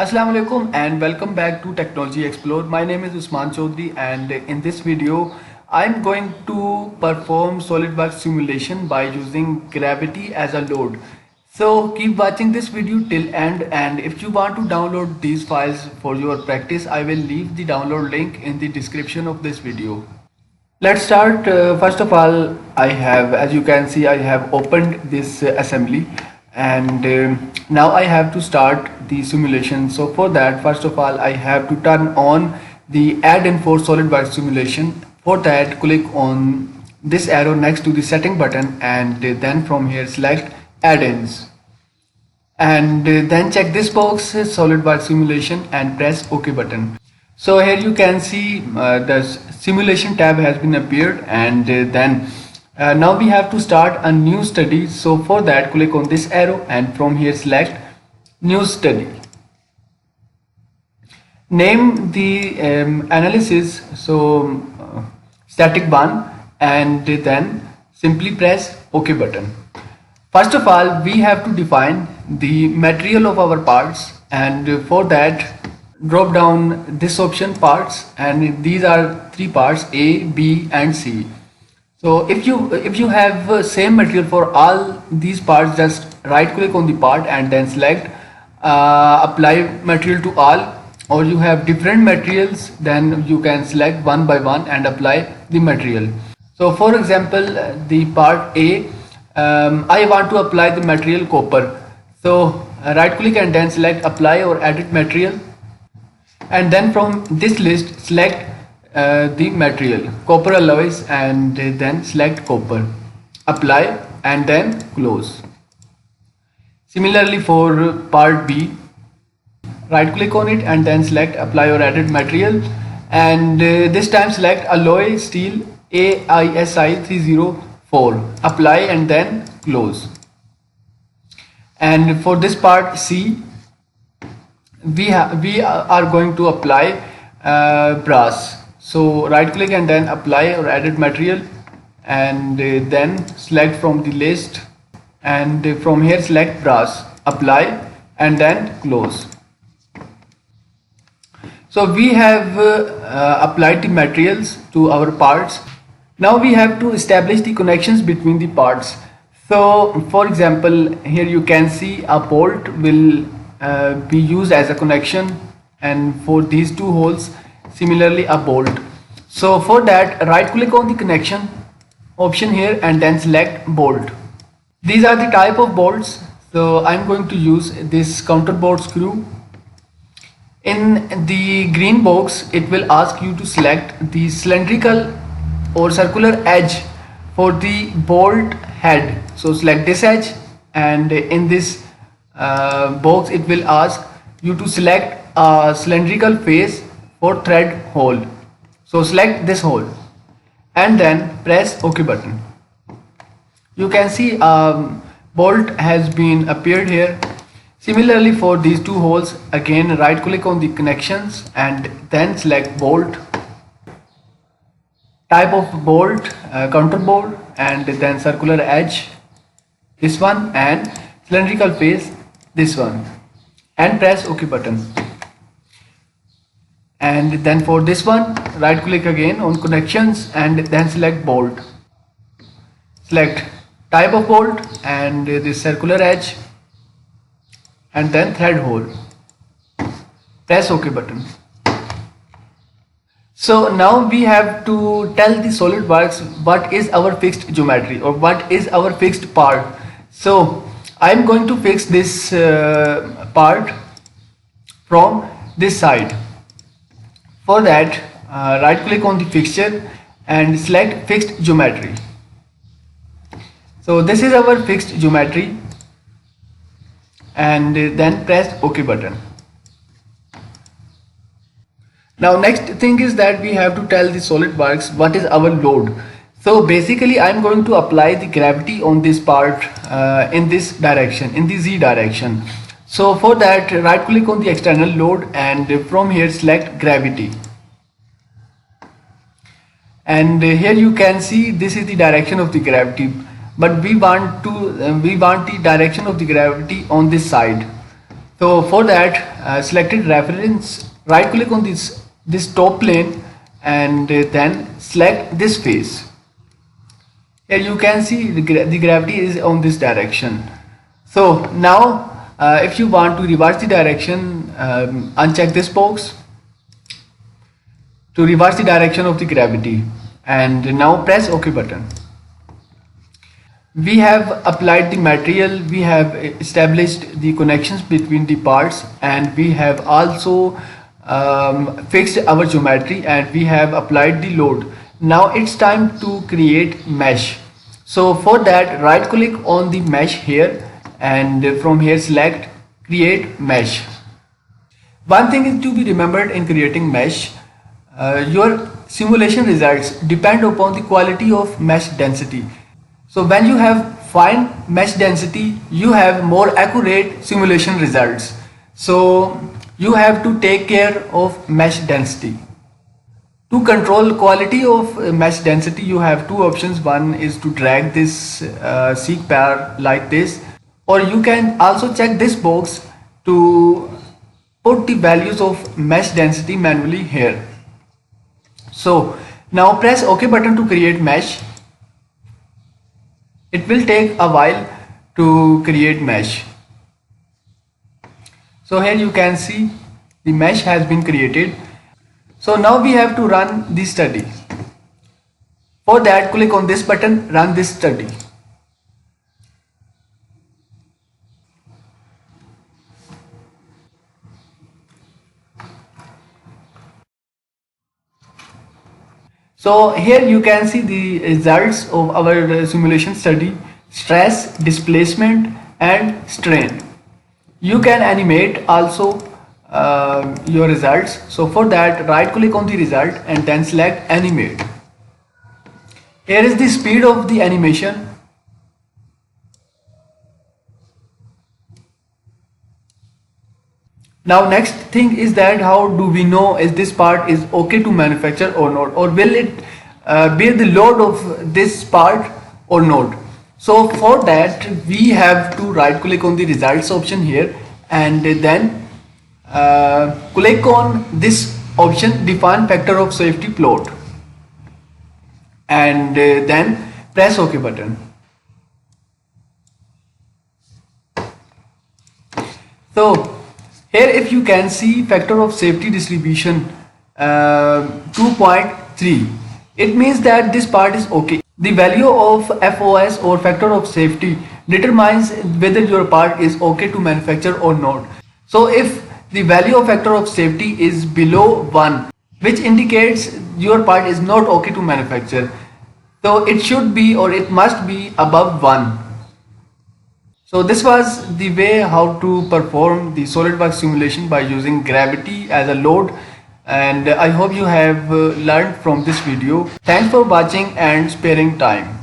Assalamu alaikum and welcome back to Technology Explore. My name is Usman Chaudhary and in this video I'm going to perform SolidWorks simulation by using gravity as a load. So keep watching this video till end, and if you want to download these files for your practice, I will leave the download link in the description of this video. Let's start. First of all, as you can see, I have opened this assembly, and now I have to start the simulation. So for that, first of all, I have to turn on the add-in for SolidWorks simulation. For that, click on this arrow next to the setting button, and then from here select add-ins, and then check this box SolidWorks simulation and press OK button. So here you can see the simulation tab has been appeared, and then now we have to start a new study. So for that, click on this arrow and from here select new study. Name the analysis, so static 1, and then simply press OK button. First of all, we have to define the material of our parts, and for that drop down this option parts, and these are three parts A, B and C. So if you have same material for all these parts, just right click on the part and then select apply material to all, or you have different materials, then you can select one by one and apply the material. So for example, the part A, I want to apply the material copper. So right click and then select apply or edit material, and then from this list select the material copper alloys, and then select copper, apply and then close. Similarly for part B, right click on it and then select apply or edit material, and this time select alloy steel AISI 304, apply and then close. And for this part C, we are going to apply brass. So right click and then apply or edit material, and then select from the list, and from here select brass, apply and then close. So we have applied the materials to our parts. Now we have to establish the connections between the parts. So for example, here you can see a bolt will be used as a connection, and for these two holes similarly a bolt. So for that, right click on the connection option here and then select bolt. These are the type of bolts. So I'm going to use this counterbore screw. In the green box, it will ask you to select the cylindrical or circular edge for the bolt head. So select this edge, and in this box it will ask you to select a cylindrical face for thread hole. So select this hole and then press OK button. You can see bolt has been appeared here. Similarly for these two holes, again right click on the connections and then select bolt, type of bolt counterbore, and then circular edge this one, and cylindrical face this one, and press OK button. And then for this one, right click again on connections and then select bolt, select type of bolt and this circular edge, and then thread hole, press OK button. So now we have to tell the SolidWorks what is our fixed geometry or what is our fixed part. So I'm going to fix this part from this side. For that, right click on the fixture and select fixed geometry. So this is our fixed geometry, and then press OK button. Now next thing is that we have to tell the SolidWorks what is our load. So basically I'm going to apply the gravity on this part in this direction, in the Z direction. So for that, right click on the external load and from here select gravity. And here you can see this is the direction of the gravity, but we want the direction of the gravity on this side. So for that, selected reference, right click on this top plane and then select this face. Here you can see the gravity is on this direction. So now if you want to reverse the direction, uncheck this box to reverse the direction of the gravity, and now press OK button. We have applied the material, we have established the connections between the parts, and we have also fixed our geometry, and we have applied the load. Now it's time to create mesh. So for that, right click on the mesh here, and from here select create mesh. One thing is to be remembered in creating mesh, your simulation results depend upon the quality of mesh density. So when you have fine mesh density, you have more accurate simulation results. So you have to take care of mesh density. To control quality of mesh density, you have two options. One is to drag this seek pair like this, or you can also check this box to put the values of mesh density manually here. So now press OK button to create mesh. It will take a while to create mesh. So here you can see the mesh has been created. So now we have to run the study. For that, click on this button, run this study. So here you can see the results of our simulation study: stress, displacement and strain. You can animate also your results. So for that, right click on the result and then select animate. Here is the speed of the animation. Now next thing is that how do we know is this part is okay to manufacture or not, or will it bear the load of this part or not. So for that, we have to right click on the results option here, and then click on this option, define factor of safety plot, and then press OK button. So here if you can see factor of safety distribution 2.3, it means that this part is okay. The value of FOS or factor of safety determines whether your part is okay to manufacture or not. So if the value of factor of safety is below 1, which indicates your part is not okay to manufacture, so it should be or it must be above 1. So this was the way how to perform the SolidWorks simulation by using gravity as a load, and I hope you have learned from this video. Thanks for watching and sparing time.